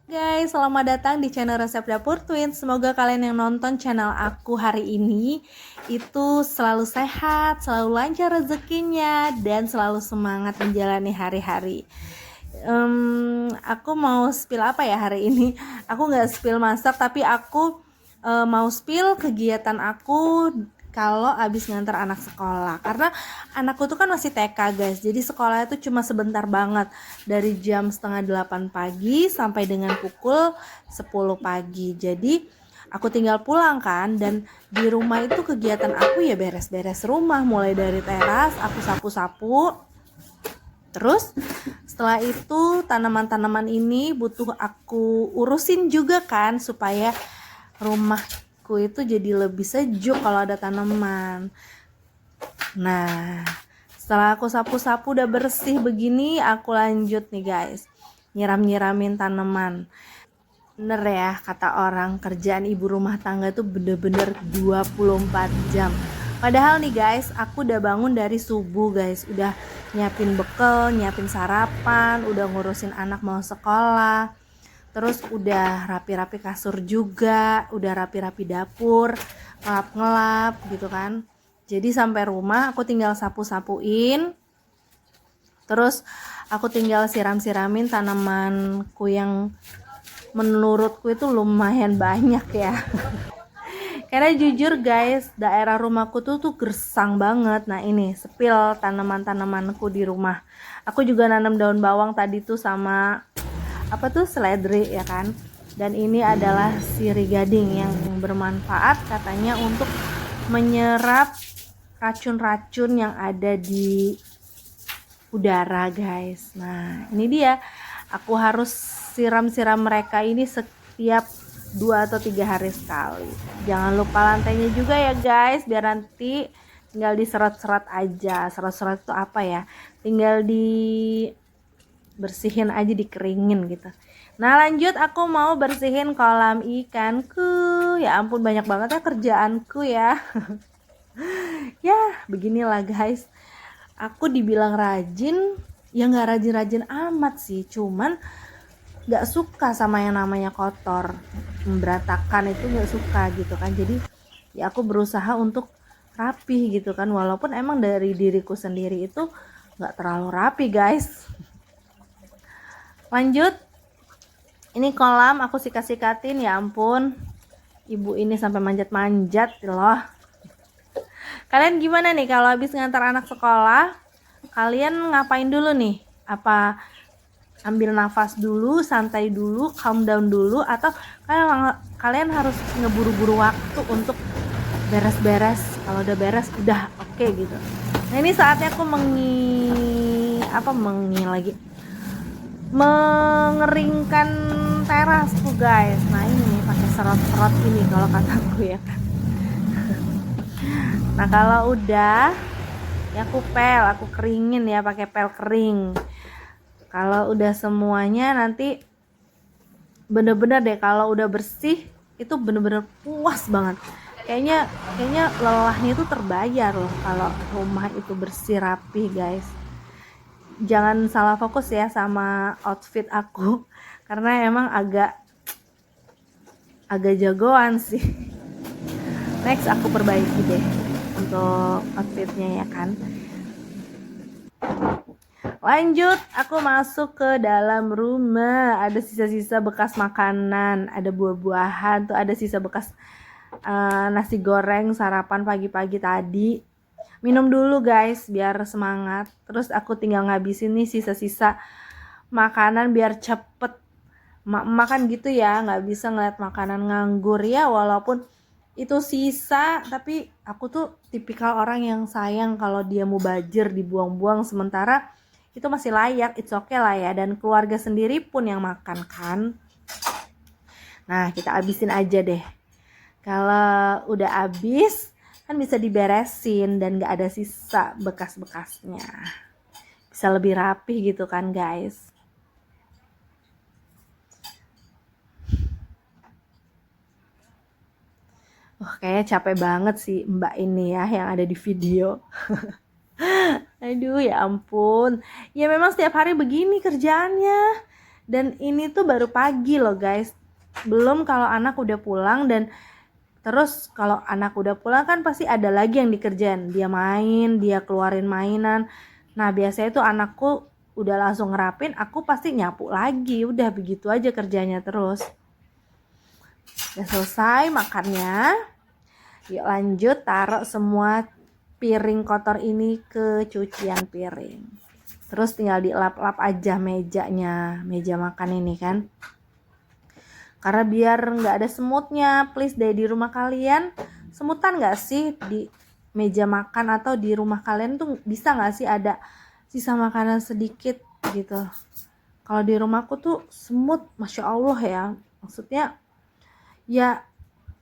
Guys, selamat datang di channel Resep Dapur Twins. Semoga kalian yang nonton channel aku hari ini itu selalu sehat, selalu lancar rezekinya, dan selalu semangat menjalani hari-hari. Aku mau spill apa ya hari ini? Aku nggak spill masak, tapi aku mau spill kegiatan aku kalau abis ngantar anak sekolah. Karena anakku tuh kan masih TK guys, jadi sekolah itu cuma sebentar banget, dari jam setengah 8 pagi sampai dengan pukul 10 pagi. Jadi aku tinggal pulang kan, dan di rumah itu kegiatan aku ya beres-beres rumah, mulai dari teras aku sapu-sapu. Terus setelah itu tanaman-tanaman ini butuh aku urusin juga kan, supaya rumahku itu jadi lebih sejuk kalau ada tanaman. Nah, setelah aku sapu-sapu udah bersih begini, aku lanjut nih guys, nyiram-nyiramin tanaman. Bener ya kata orang, kerjaan ibu rumah tangga tuh bener-bener 24 jam. Padahal nih guys, aku udah bangun dari subuh guys, udah nyiapin bekal, nyiapin sarapan, udah ngurusin anak mau sekolah, terus udah rapi-rapi kasur juga, udah rapi-rapi dapur, ngelap-ngelap gitu kan. Jadi sampai rumah aku tinggal sapu-sapuin, terus aku tinggal siram-siramin tanamanku yang menurutku itu lumayan banyak ya. Karena jujur guys, daerah rumahku tuh gersang banget. Nah ini sepil tanaman-tanamanku di rumah. Aku juga nanam daun bawang tadi tuh sama apa tuh seledri ya kan. Dan ini adalah sirih gading yang bermanfaat katanya untuk menyerap racun-racun yang ada di udara guys. Nah ini dia, aku harus siram-siram mereka ini setiap 2 atau 3 hari sekali. Jangan lupa lantainya juga ya guys, biar nanti tinggal diserot-serot aja. Serot-serot itu apa ya, tinggal dibersihin aja, dikeringin gitu. Nah lanjut, aku mau bersihin kolam ikanku. Ya ampun, banyak banget ya kerjaanku ya. Ya beginilah guys, aku dibilang rajin ya nggak rajin-rajin amat sih, cuman nggak suka sama yang namanya kotor, berantakan itu nggak suka gitu kan. Jadi ya aku berusaha untuk rapih gitu kan, walaupun emang dari diriku sendiri itu nggak terlalu rapi guys. Lanjut, ini kolam aku sikat-sikatin, ya ampun ibu ini sampai manjat-manjat loh. Kalian gimana nih kalau habis ngantar anak sekolah, kalian ngapain dulu nih? Apa ambil nafas dulu, santai dulu, calm down dulu, atau kalian harus ngeburu-buru waktu untuk beres-beres? Kalau udah beres udah oke gitu. Nah ini saatnya aku mengeringkan terasku guys. Nah ini pakai serot-serot ini kalau kataku ya kan. Nah kalau udah ya aku keringin ya pakai pel kering. Kalau udah semuanya nanti bener-bener deh, kalau udah bersih itu bener-bener puas banget. Kayaknya lelahnya itu terbayar loh kalau rumah itu bersih rapi guys. Jangan salah fokus ya sama outfit aku, karena emang agak jagoan sih. Next aku perbaiki deh untuk outfitnya ya kan. Lanjut, aku masuk ke dalam rumah. Ada sisa-sisa bekas makanan, ada buah-buahan, tuh ada sisa bekas nasi goreng sarapan pagi-pagi tadi. Minum dulu guys biar semangat. Terus aku tinggal ngabisin nih sisa-sisa makanan biar cepet. Makan gitu ya, nggak bisa ngeliat makanan nganggur ya, walaupun itu sisa, tapi aku tuh tipikal orang yang sayang kalau dia mau bajir dibuang-buang, sementara itu masih layak, it's okay lah ya, dan keluarga sendiri pun yang makan kan. Nah kita abisin aja deh. Kalau udah abis kan bisa diberesin dan gak ada sisa bekas-bekasnya, bisa lebih rapih gitu kan guys. Kayaknya capek banget sih mbak ini ya yang ada di video. Aduh ya ampun, ya memang setiap hari begini kerjaannya. Dan ini tuh baru pagi loh guys, belum kalau anak udah pulang. Dan terus kalau anak udah pulang kan pasti ada lagi yang dikerjain, dia main, dia keluarin mainan. Nah biasanya tuh anakku udah langsung ngerapin, aku pasti nyapu lagi. Udah begitu aja kerjanya terus. Udah selesai makannya, yuk lanjut taruh semua piring kotor ini ke cucian piring. Terus tinggal dilap-lap aja mejanya, meja makan ini kan. Karena biar nggak ada semutnya, please deh, di rumah kalian semutan nggak sih di meja makan atau di rumah kalian tuh bisa nggak sih ada sisa makanan sedikit gitu? Kalau di rumahku tuh semut, masya Allah ya. Maksudnya ya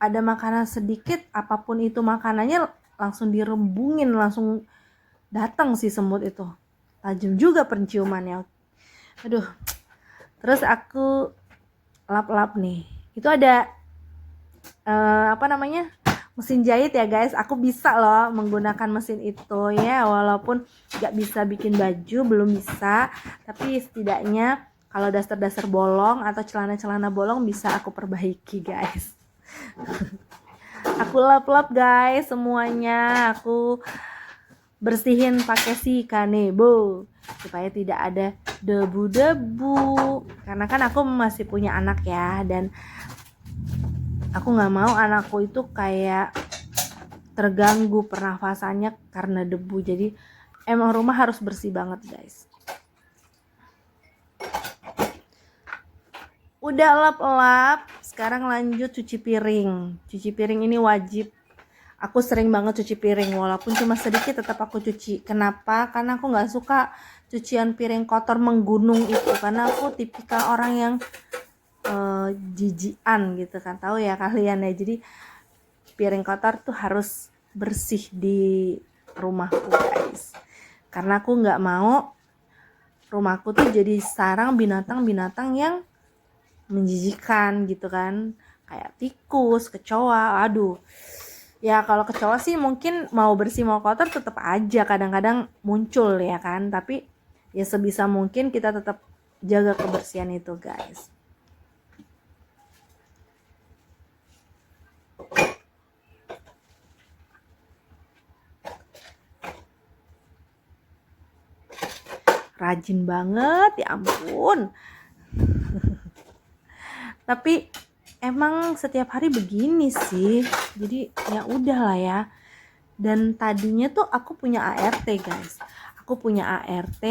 ada makanan sedikit, apapun itu makanannya langsung dirembungin, langsung datang si semut itu. Tajam juga penciumannya. Aduh. Terus aku lap-lap nih. Itu ada mesin jahit ya guys. Aku bisa loh menggunakan mesin itu ya, walaupun gak bisa bikin baju, belum bisa, tapi setidaknya kalau dasar-dasar bolong atau celana-celana bolong bisa aku perbaiki guys. Aku lap-lap guys semuanya. Aku bersihin pakai si kanebo supaya tidak ada debu-debu, karena kan aku masih punya anak ya, dan aku nggak mau anakku itu kayak terganggu pernafasannya karena debu. Jadi emang rumah harus bersih banget guys. Udah lap-lap, sekarang lanjut cuci piring. Cuci piring ini wajib. Aku sering banget cuci piring, walaupun cuma sedikit tetap aku cuci. Kenapa? Karena aku nggak suka cucian piring kotor menggunung itu. Karena aku tipikal orang yang jijian gitu kan, tahu ya kalian ya. Jadi piring kotor tuh harus bersih di rumahku guys. Karena aku nggak mau rumahku tuh jadi sarang binatang-binatang yang menjijikan gitu kan, kayak tikus, kecoa. Aduh. Ya kalau kecoa sih mungkin mau bersih mau kotor tetap aja kadang-kadang muncul ya kan. Tapi ya sebisa mungkin kita tetap jaga kebersihan itu guys. Rajin banget, ya ampun. Tapi emang setiap hari begini sih, jadi ya udahlah ya. Dan tadinya tuh aku punya ART guys, aku punya ART,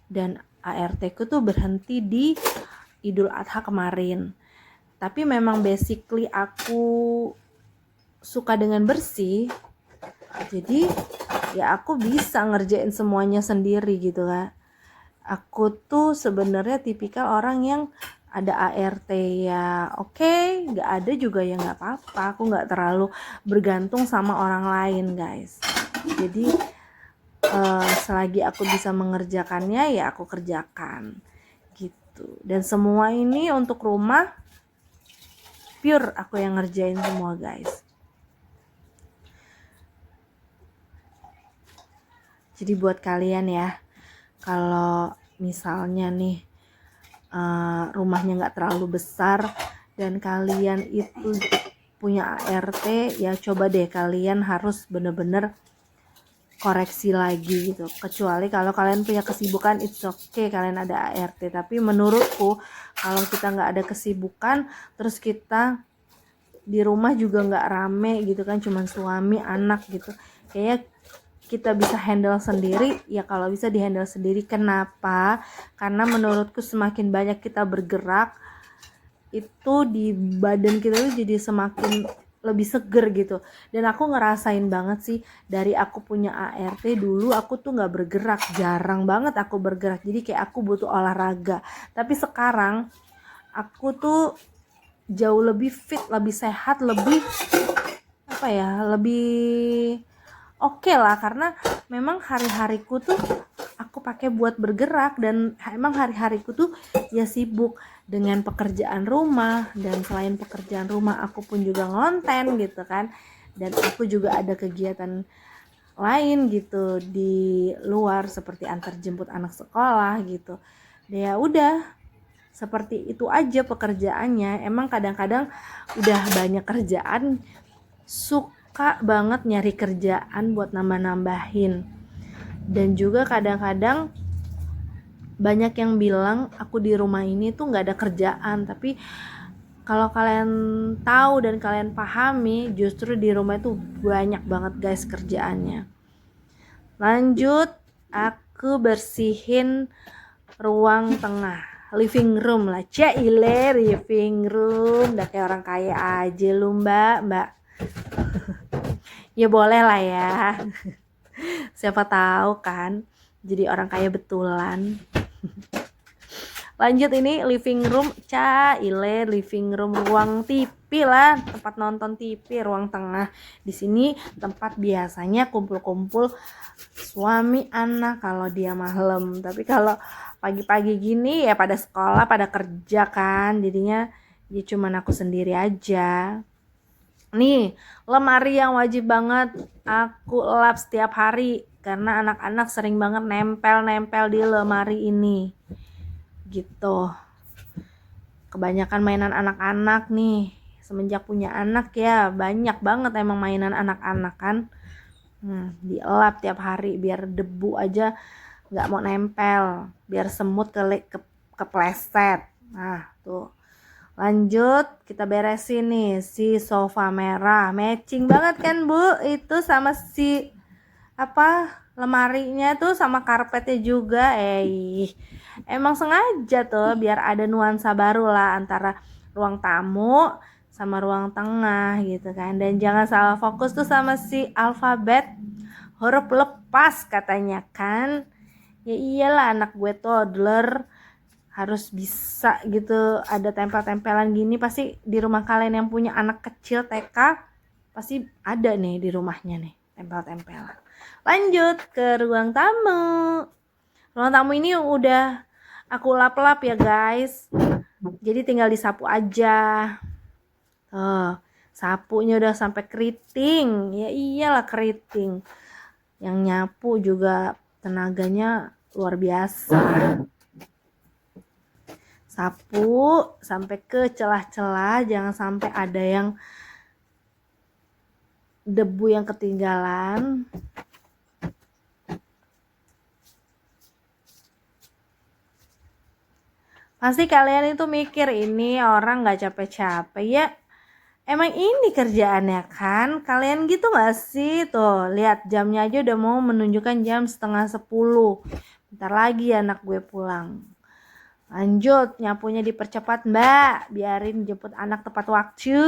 dan ART ku tuh berhenti di Idul Adha kemarin. Tapi memang basically aku suka dengan bersih, jadi ya aku bisa ngerjain semuanya sendiri gitu kan. Aku tuh sebenarnya tipikal orang yang ada ART ya oke, nggak ada juga ya nggak apa-apa. Aku nggak terlalu bergantung sama orang lain guys. Jadi selagi aku bisa mengerjakannya ya aku kerjakan gitu. Dan semua ini untuk rumah pure aku yang ngerjain semua guys. Jadi buat kalian ya, kalau misalnya nih rumahnya nggak terlalu besar dan kalian itu punya ART, ya coba deh kalian harus bener-bener koreksi lagi gitu. Kecuali kalau kalian punya kesibukan, it's okay kalian ada ART. Tapi menurutku kalau kita nggak ada kesibukan, terus kita di rumah juga nggak rame gitu kan, cuman suami anak gitu, kayak kita bisa handle sendiri ya. Kalau bisa di handle sendiri. Kenapa? Karena menurutku semakin banyak kita bergerak, itu di badan kita tuh jadi semakin lebih seger gitu. Dan aku ngerasain banget sih, dari aku punya ART dulu aku tuh nggak bergerak, jarang banget aku bergerak, jadi kayak aku butuh olahraga. Tapi sekarang aku tuh jauh lebih fit, lebih sehat, lebih lebih oke lah, karena memang hari-hariku tuh aku pakai buat bergerak. Dan emang hari-hariku tuh ya sibuk dengan pekerjaan rumah, dan selain pekerjaan rumah aku pun juga ngonten gitu kan, dan aku juga ada kegiatan lain gitu di luar seperti antar jemput anak sekolah gitu. Ya udah, seperti itu aja pekerjaannya. Emang kadang-kadang udah banyak kerjaan, suka banget nyari kerjaan buat nambah-nambahin. Dan juga kadang-kadang banyak yang bilang aku di rumah ini tuh gak ada kerjaan, tapi kalau kalian tahu dan kalian pahami, justru di rumah itu banyak banget guys kerjaannya. Lanjut, aku bersihin ruang tengah, living room lah. Caile, living room, udah kayak orang kaya aja lu mbak. Ya boleh lah ya. Siapa tahu kan jadi orang kaya betulan. Lanjut, ini living room, caile, living room, ruang TV lah, tempat nonton TV, ruang tengah. Di sini tempat biasanya kumpul-kumpul suami anak kalau dia malam. Tapi kalau pagi-pagi gini ya pada sekolah, pada kerja kan, jadinya ya cuman aku sendiri aja. Nih, lemari yang wajib banget aku lap setiap hari karena anak-anak sering banget nempel-nempel di lemari ini. Gitu. Kebanyakan mainan anak-anak nih. Semenjak punya anak ya banyak banget emang mainan anak-anak kan. Dielap tiap hari biar debu aja nggak mau nempel, biar semut kepleset. Nah tuh, lanjut kita beresin nih si sofa merah, matching banget kan bu itu sama si lemarinya tuh sama karpetnya juga. Emang sengaja tuh biar ada nuansa baru lah antara ruang tamu sama ruang tengah gitu kan. Dan jangan salah fokus tuh sama si alfabet huruf lepas katanya kan. Ya iyalah, anak gue toddler harus bisa gitu. Ada tempel-tempelan gini pasti di rumah kalian yang punya anak kecil TK pasti ada nih di rumahnya nih tempel-tempelan. Lanjut ke ruang tamu. Ruang tamu ini udah aku lap-lap ya guys. Jadi tinggal disapu aja. Sapunya udah sampai keriting. Ya iyalah keriting. Yang nyapu juga tenaganya luar biasa. Sapu sampai ke celah-celah, jangan sampai ada yang debu yang ketinggalan. Pasti kalian itu mikir ini orang gak capek-capek ya. Emang ini kerjaannya kan. Kalian gitu gak sih? Tuh lihat jamnya aja udah mau menunjukkan jam 9:30. Bentar lagi anak gue pulang. Lanjut, nyapunya dipercepat mbak, biarin jemput anak tepat waktu.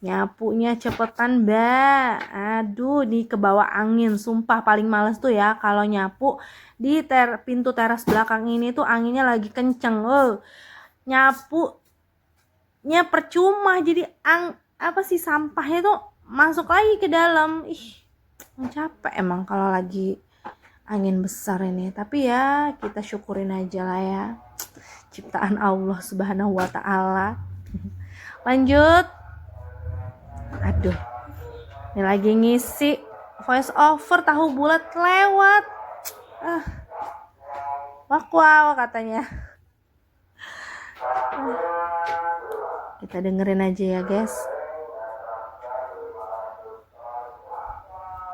Nyapunya cepetan mbak. Aduh, nih kebawa angin. Sumpah paling males tuh ya kalau nyapu di pintu teras belakang ini tuh anginnya lagi kenceng. Nyapunya percuma, jadi sampahnya tuh masuk lagi ke dalam. Capek emang kalau lagi angin besar ini. Tapi ya kita syukurin aja lah ya, ciptaan Allah Subhanahu wa ta'ala. Lanjut. Aduh, ini lagi ngisi voice over tahu bulat lewat. Wow katanya. Kita dengerin aja ya guys.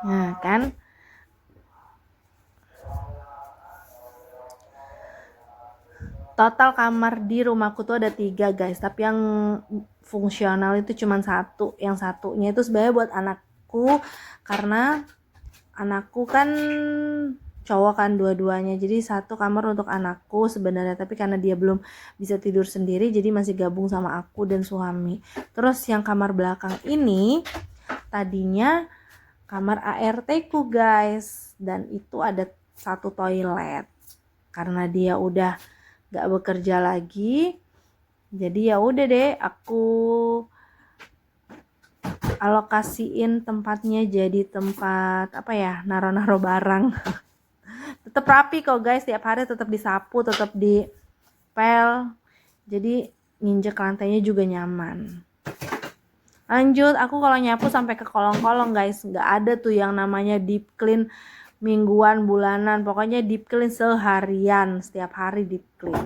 Nah kan, total kamar di rumahku tuh ada 3 guys, tapi yang fungsional itu cuma 1. Yang satunya itu sebenarnya buat anakku, karena anakku kan cowok kan dua-duanya, jadi 1 kamar untuk anakku sebenarnya, tapi karena dia belum bisa tidur sendiri jadi masih gabung sama aku dan suami. Terus yang kamar belakang ini tadinya kamar ART ku guys, dan itu ada 1 toilet. Karena dia udah gak bekerja lagi, jadi ya udah deh aku alokasiin tempatnya jadi tempat naro-naro barang. Tetap rapi kok guys, tiap hari tetap disapu, tetap dipel, jadi nginjek lantainya juga nyaman. Lanjut, aku kalau nyapu sampai ke kolong-kolong guys, nggak ada tuh yang namanya deep clean mingguan, bulanan, pokoknya deep clean seharian, setiap hari deep clean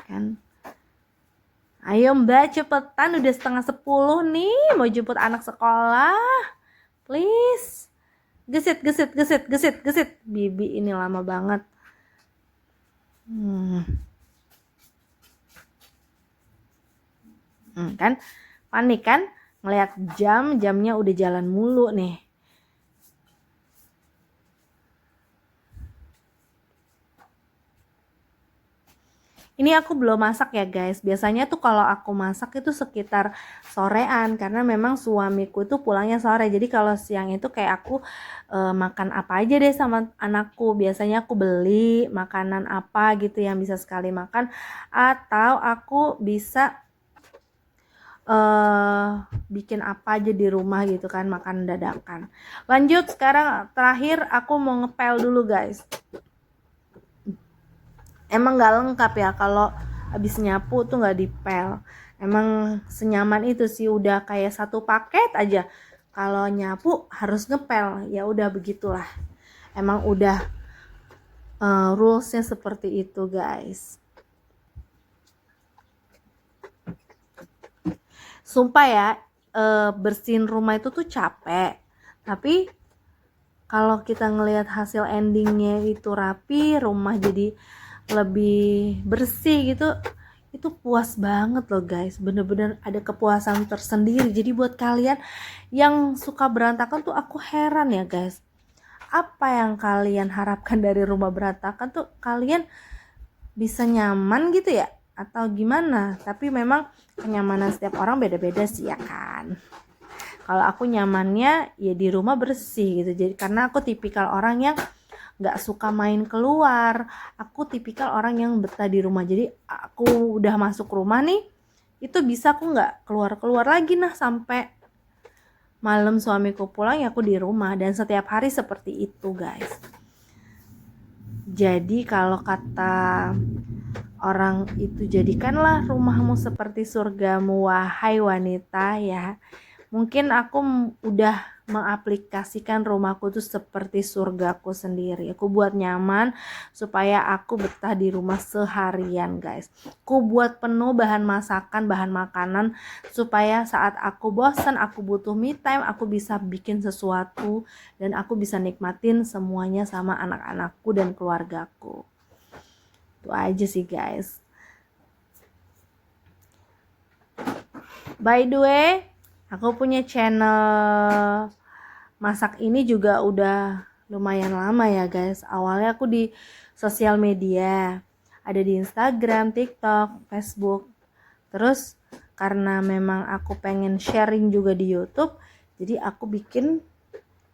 kan. Ayo mbak cepetan, udah 9:30 nih, mau jemput anak sekolah, please. Gesit gesit gesit gesit gesit, bibi ini lama banget. Kan panik kan ngeliat jamnya udah jalan mulu nih. Ini aku belum masak ya guys. Biasanya tuh kalau aku masak itu sekitar sorean, karena memang suamiku itu pulangnya sore. Jadi kalau siang itu kayak aku makan apa aja deh sama anakku. Biasanya aku beli makanan apa gitu yang bisa sekali makan, atau aku bisa bikin apa aja di rumah gitu kan, makan dadakan. Lanjut, sekarang terakhir aku mau ngepel dulu guys. Emang gak lengkap ya kalau habis nyapu tuh gak dipel. Emang senyaman itu sih, udah kayak satu paket aja. Kalau nyapu harus ngepel, ya udah begitulah. Emang udah rulesnya seperti itu guys. Sumpah ya, bersihin rumah itu tuh capek. Tapi kalau kita ngelihat hasil endingnya itu rapi, rumah jadi lebih bersih gitu, itu puas banget loh guys. Bener-bener ada kepuasan tersendiri. Jadi buat kalian yang suka berantakan tuh, aku heran ya guys, apa yang kalian harapkan dari rumah berantakan tuh? Kalian bisa nyaman gitu ya atau gimana? Tapi memang kenyamanan setiap orang beda-beda sih ya kan. Kalau aku nyamannya ya di rumah bersih gitu. Jadi karena aku tipikal orang yang gak suka main keluar, aku tipikal orang yang betah di rumah. Jadi aku udah masuk rumah nih, itu bisa aku gak keluar-keluar lagi nah sampai malam suamiku pulang, ya aku di rumah. Dan setiap hari seperti itu guys. Jadi kalau kata orang itu, jadikanlah rumahmu seperti surgamu wahai wanita ya. Mungkin aku udah mengaplikasikan rumahku tuh seperti surgaku sendiri. Aku buat nyaman supaya aku betah di rumah seharian guys. Aku buat penuh bahan masakan, bahan makanan, supaya saat aku bosan, aku butuh me time, aku bisa bikin sesuatu dan aku bisa nikmatin semuanya sama anak-anakku dan keluargaku. Itu aja sih guys. By the way, aku punya channel masak ini juga udah lumayan lama ya guys. Awalnya aku di sosial media, ada di Instagram, TikTok, Facebook. Terus karena memang aku pengen sharing juga di YouTube, jadi aku bikin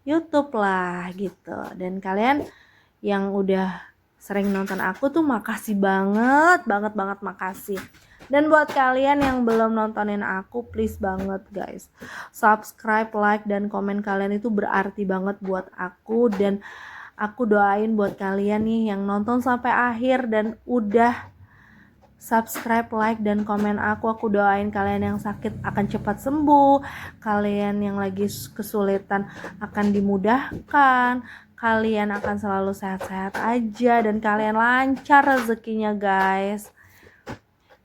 YouTube lah gitu. Dan kalian yang udah sering nonton aku tuh makasih banget makasih. Dan buat kalian yang belum nontonin aku, please banget guys, subscribe, like, dan komen kalian itu berarti banget buat aku. Dan aku doain buat kalian nih yang nonton sampai akhir dan udah subscribe, like, dan komen aku doain kalian yang sakit akan cepat sembuh, kalian yang lagi kesulitan akan dimudahkan, kalian akan selalu sehat-sehat aja, dan kalian lancar rezekinya guys.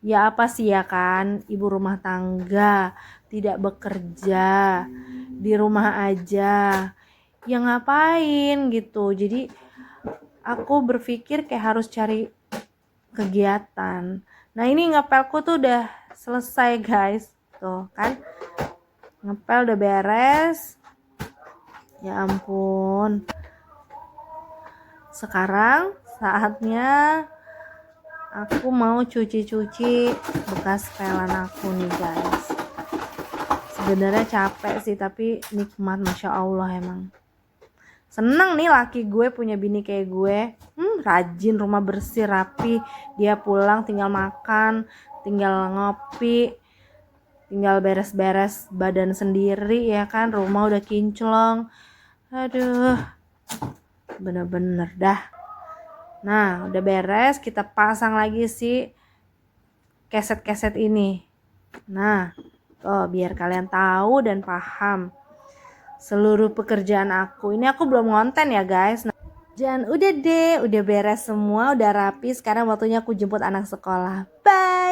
Ya apa sih ya kan, ibu rumah tangga, tidak bekerja, di rumah aja, ya ngapain gitu. Jadi aku berpikir kayak harus cari kegiatan. Nah ini ngepelku tuh udah selesai guys, tuh kan, ngepel udah beres. Ya ampun, sekarang saatnya aku mau cuci-cuci bekas pelan aku nih guys. Sebenarnya capek sih, tapi nikmat, masya Allah. Emang seneng nih laki gue punya bini kayak gue. Rajin, rumah bersih, rapi. Dia pulang tinggal makan, tinggal ngopi, tinggal beres-beres badan sendiri ya kan. Rumah udah kinclong. Aduh, bener-bener dah. Nah udah beres, kita pasang lagi si keset-keset ini. Nah, biar kalian tahu dan paham seluruh pekerjaan aku. Ini aku belum ngonten ya guys. Nah, dan udah deh, udah beres semua, udah rapi. Sekarang waktunya aku jemput anak sekolah. Bye!